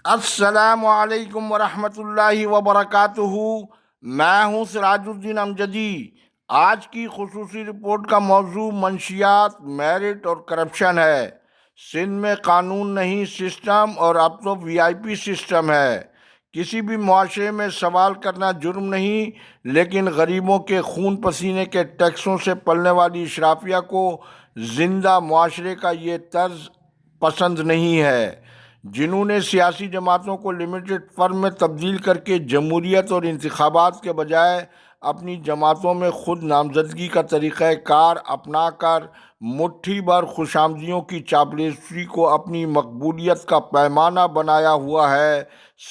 السلام علیکم ورحمۃ اللہ وبرکاتہ۔ میں ہوں سراج الدین امجدی۔ آج کی خصوصی رپورٹ کا موضوع منشیات، میرٹ اور کرپشن ہے۔ سندھ میں قانون نہیں سسٹم، اور اب تو وی آئی پی سسٹم ہے۔ کسی بھی معاشرے میں سوال کرنا جرم نہیں، لیکن غریبوں کے خون پسینے کے ٹیکسوں سے پلنے والی اشرافیہ کو زندہ معاشرے کا یہ طرز پسند نہیں ہے۔ جنہوں نے سیاسی جماعتوں کو لمیٹڈ فرم میں تبدیل کر کے جمہوریت اور انتخابات کے بجائے اپنی جماعتوں میں خود نامزدگی کا طریقہ کار اپنا کر مٹھی بھر خوشامدیوں کی چاپلوسی کو اپنی مقبولیت کا پیمانہ بنایا ہوا ہے،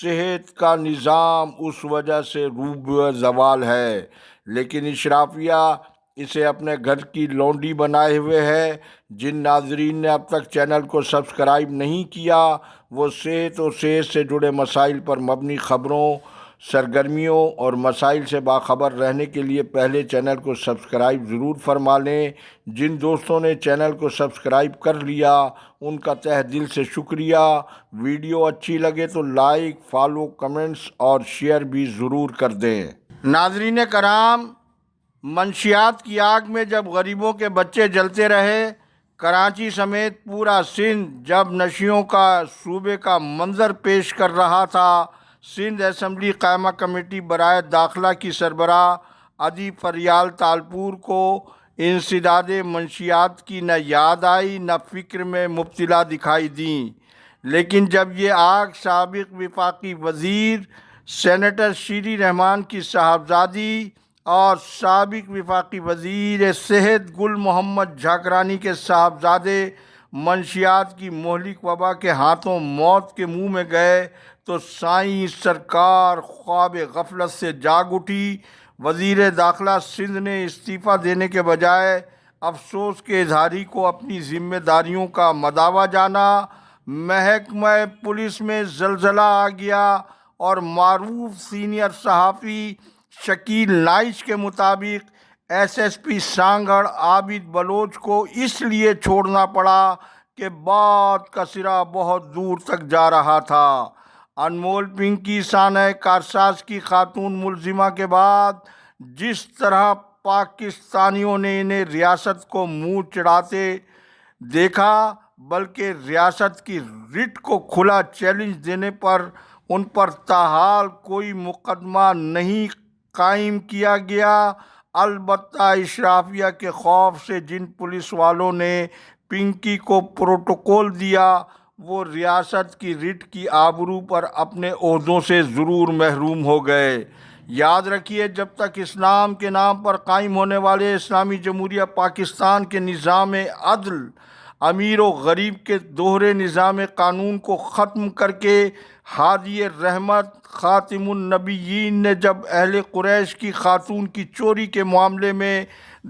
صحت کا نظام اس وجہ سے روبہ زوال ہے، لیکن اشرافیہ اسے اپنے گھر کی لونڈی بنائے ہوئے ہے۔ جن ناظرین نے اب تک چینل کو سبسکرائب نہیں کیا، وہ صحت اور صحت سے جڑے مسائل پر مبنی خبروں، سرگرمیوں اور مسائل سے باخبر رہنے کے لیے پہلے چینل کو سبسکرائب ضرور فرما لیں۔ جن دوستوں نے چینل کو سبسکرائب کر لیا ان کا تہ دل سے شکریہ۔ ویڈیو اچھی لگے تو لائک، فالو، کمنٹس اور شیئر بھی ضرور کر دیں۔ ناظرین کرام، منشیات کی آگ میں جب غریبوں کے بچے جلتے رہے، کراچی سمیت پورا سندھ جب نشیوں کا صوبے کا منظر پیش کر رہا تھا، سندھ اسمبلی قائمہ کمیٹی برائے داخلہ کی سربراہ ادی فریال تالپور کو انسداد منشیات کی نہ یاد آئی نہ فکر میں مبتلا دکھائی دیں، لیکن جب یہ آگ سابق وفاقی وزیر سینیٹر شیری رحمان کی صاحبزادی اور سابق وفاقی وزیر صحت گل محمد جھاکرانی کے صاحبزادے منشیات کی مہلک وبا کے ہاتھوں موت کے منہ میں گئے تو سائیں سرکار خواب غفلت سے جاگ اٹھی۔ وزیر داخلہ سندھ نے استعفیٰ دینے کے بجائے افسوس کے اظہاری کو اپنی ذمہ داریوں کا مداوا جانا۔ محکمہ پولیس میں زلزلہ آ گیا اور معروف سینئر صحافی شکیل نائش کے مطابق ایس ایس پی سانگھڑ عابد بلوچ کو اس لیے چھوڑنا پڑا کہ بات کا سرا بہت دور تک جا رہا تھا۔ انمول پنکی سانحہ کارساز کی خاتون ملزمہ کے بعد جس طرح پاکستانیوں نے انہیں ریاست کو منہ چڑھاتے دیکھا، بلکہ ریاست کی رٹ کو کھلا چیلنج دینے پر ان پر تاحال کوئی مقدمہ نہیں قائم کیا گیا۔ البتہ اشرافیہ کے خوف سے جن پولیس والوں نے پنکی کو پروٹوکول دیا، وہ ریاست کی رٹ کی آبرو پر اپنے عہدوں سے ضرور محروم ہو گئے۔ یاد رکھیے، جب تک اسلام کے نام پر قائم ہونے والے اسلامی جمہوریہ پاکستان کے نظام عدل، امیر و غریب کے دوہرے نظام قانون کو ختم کر کے ہادی رحمت خاتم النبیین نے جب اہل قریش کی خاتون کی چوری کے معاملے میں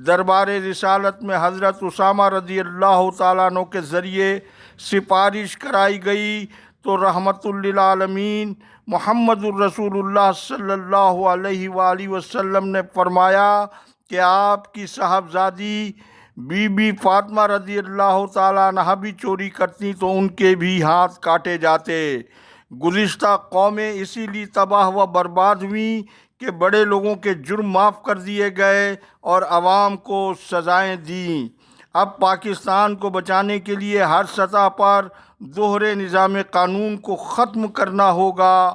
دربار رسالت میں حضرت اسامہ رضی اللہ تعالیٰ عنہ کے ذریعے سفارش کرائی گئی تو رحمت للعالمین محمد الرسول اللہ صلی اللہ علیہ وآلہ وسلم نے فرمایا کہ آپ کی صاحبزادی بی بی فاطمہ رضی اللہ تعالیٰ عنہ بھی چوری کرتی تو ان کے بھی ہاتھ کاٹے جاتے۔ گزشتہ قومیں اسی لیے تباہ و برباد ہوئیں کہ بڑے لوگوں کے جرم معاف کر دیے گئے اور عوام کو سزائیں دیں۔ اب پاکستان کو بچانے کے لیے ہر سطح پر دوہرے نظام قانون کو ختم کرنا ہوگا۔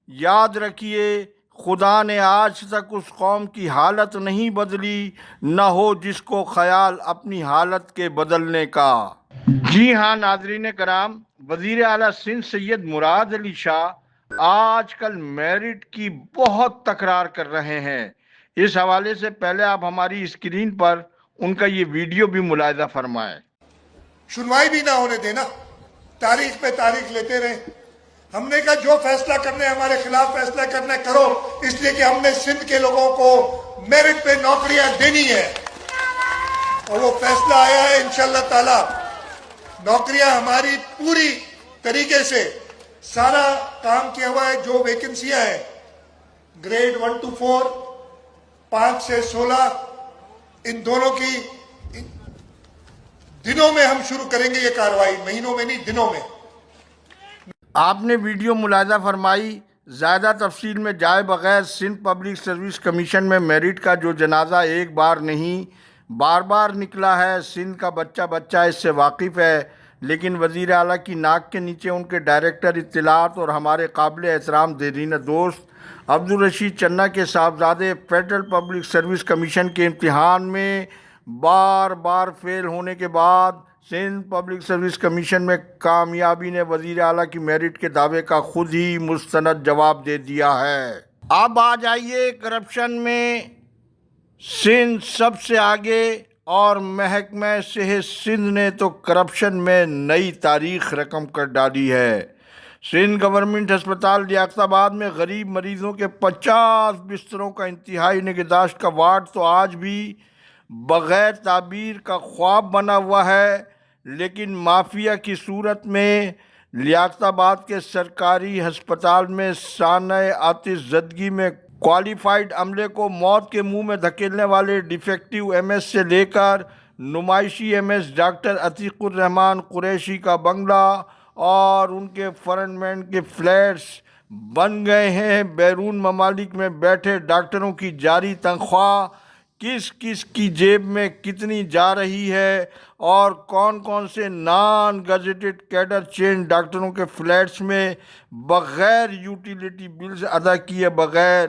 یاد رکھیے، خدا نے آج تک اس قوم کی حالت نہیں بدلی، نہ ہو جس کو خیال اپنی حالت کے بدلنے کا۔ جی ہاں ناظرین کرام، وزیر اعلیٰ سندھ سید مراد علی شاہ آج کل میرٹ کی بہت تکرار کر رہے ہیں۔ اس حوالے سے پہلے آپ ہماری اسکرین پر ان کا یہ ویڈیو بھی ملاحظہ فرمائیں۔ سنوائی بھی نہ ہونے دینا، تاریخ پہ تاریخ لیتے رہے۔ ہم نے کہا جو فیصلہ کرنے ہمارے خلاف فیصلہ کرنے کرو، اس لیے کہ ہم نے سندھ کے لوگوں کو میرٹ پہ نوکریاں دینی ہے، اور وہ فیصلہ آیا ہے انشاءاللہ تعالی۔ نوکریاں ہماری پوری طریقے سے سارا کام کیا ہوا ہے۔ جو ویکنسیاں ہیں گریڈ 1 to 4، 5 سے 16، ان دونوں کی دنوں میں ہم شروع کریں گے یہ کارروائی، مہینوں میں نہیں، دنوں میں۔ آپ نے ویڈیو ملاحظہ فرمائی۔ زیادہ تفصیل میں جائے بغیر سندھ پبلک سروس کمیشن میں میرٹ کا جو جنازہ ایک بار نہیں بار بار نکلا ہے، سندھ کا بچہ بچہ اس سے واقف ہے، لیکن وزیر اعلیٰ کی ناک کے نیچے ان کے ڈائریکٹر اطلاعات اور ہمارے قابل احترام دیرینہ دوست عبدالرشید چنہ کے صاحبزادے فیڈرل پبلک سروس کمیشن کے امتحان میں بار بار فیل ہونے کے بعد سندھ پبلک سروس کمیشن میں کامیابی نے وزیر اعلیٰ کی میرٹ کے دعوے کا خود ہی مستند جواب دے دیا ہے۔ اب آ جائیے کرپشن میں سندھ سب سے آگے، اور محکمہ صحت سندھ نے تو کرپشن میں نئی تاریخ رقم کر ڈالی ہے۔ سندھ گورنمنٹ ہسپتال لیاقت آباد میں غریب مریضوں کے 50 بستروں کا انتہائی نگہداشت کا وارڈ تو آج بھی بغیر تعبیر کا خواب بنا ہوا ہے، لیکن مافیا کی صورت میں لیاقت آباد کے سرکاری ہسپتال میں سانحہ آتش زدگی میں کوالیفائڈ عملے کو موت کے منہ میں دھکیلنے والے ڈیفیکٹو ایم ایس سے لے کر نمائشی ایم ایس ڈاکٹر عتیق الرحمان قریشی کا بنگلہ اور ان کے فرنٹ مین کے فلیٹس بن گئے ہیں۔ بیرون ممالک میں بیٹھے ڈاکٹروں کی جاری تنخواہ کس کس کی جیب میں کتنی جا رہی ہے، اور کون کون سے نان گزٹڈ کیڈر چین ڈاکٹروں کے فلیٹس میں بغیر یوٹیلیٹی بلز ادا کیے بغیر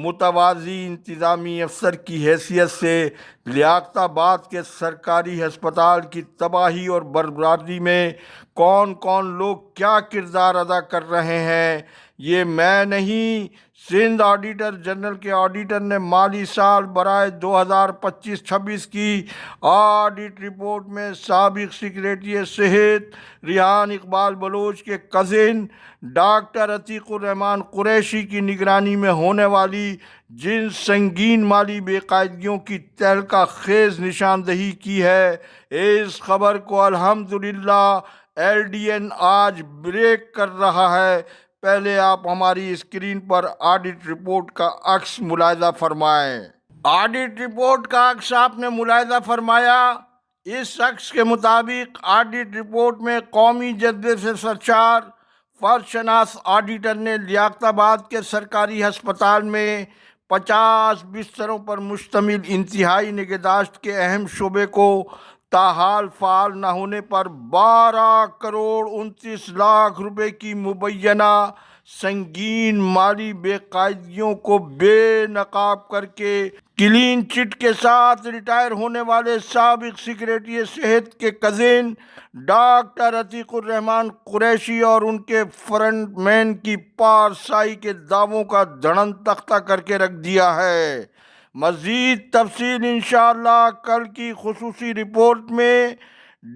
متوازی انتظامی افسر کی حیثیت سے لیاقت آباد کے سرکاری ہسپتال کی تباہی اور بربادی میں کون کون لوگ کیا کردار ادا کر رہے ہیں، یہ میں نہیں، سندھ آڈیٹر جنرل کے آڈیٹر نے مالی سال برائے 2025-26 کی آڈٹ رپورٹ میں سابق سیکریٹری صحت ریحان اقبال بلوچ کے کزن ڈاکٹر عتیق الرحمان قریشی کی نگرانی میں ہونے والی جن سنگین مالی بے قاعدگیوں کی تہلکہ خیز نشاندہی کی ہے۔ اس خبر کو الحمدللہ ایل ڈی این آج بریک کر رہا ہے۔ پہلے آپ ہماری اسکرین پر آڈٹ رپورٹ کا عکس ملاحظہ فرمائیں۔ آڈٹ رپورٹ کا عکس آپ نے ملاحظہ فرمایا۔ اس عکس کے مطابق آڈٹ رپورٹ میں قومی جذبے سے سرشار فرد شناس آڈیٹر نے لیاقت آباد کے سرکاری ہسپتال میں 50 بستروں پر مشتمل انتہائی نگہداشت کے اہم شعبے کو تاحال فعال نہ ہونے پر 12 کروڑ 29 لاکھ روپے کی مبینہ سنگین مالی بے قاعدگیوں کو بے نقاب کر کے کلین چٹ کے ساتھ ریٹائر ہونے والے سابق سیکریٹری صحت کے کزن ڈاکٹر عتیق الرحمان قریشی اور ان کے فرنٹ مین کی پارسائی کے دعووں کا دھڑن تختہ کر کے رکھ دیا ہے۔ مزید تفصیل انشاءاللہ کل کی خصوصی رپورٹ میں۔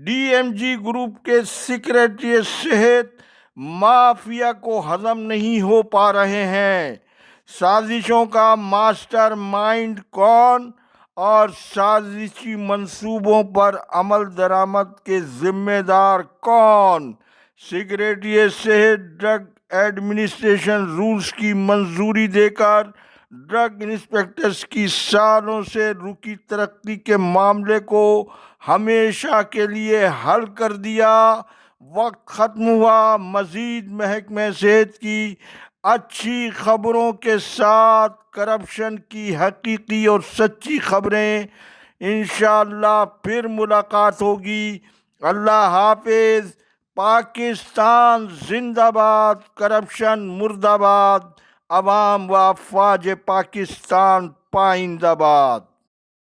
ڈی ایم جی گروپ کے سیکریٹری صحت مافیا کو ہضم نہیں ہو پا رہے ہیں۔ سازشوں کا ماسٹر مائنڈ کون اور سازشی منصوبوں پر عمل درآمد کے ذمہ دار کون؟ سیکریٹری صحت ڈرگ ایڈمنسٹریشن رولز کی منظوری دے کر ڈرگ انسپیکٹرز کی سالوں سے رکی ترقی کے معاملے کو ہمیشہ کے لیے حل کر دیا۔ وقت ختم ہوا۔ مزید محکمہ صحت کی اچھی خبروں کے ساتھ کرپشن کی حقیقی اور سچی خبریں انشاءاللہ پھر ملاقات ہوگی۔ اللہ حافظ۔ پاکستان زندہ باد، کرپشن مردہ باد، عوام و افواج پاکستان پائندہ باد۔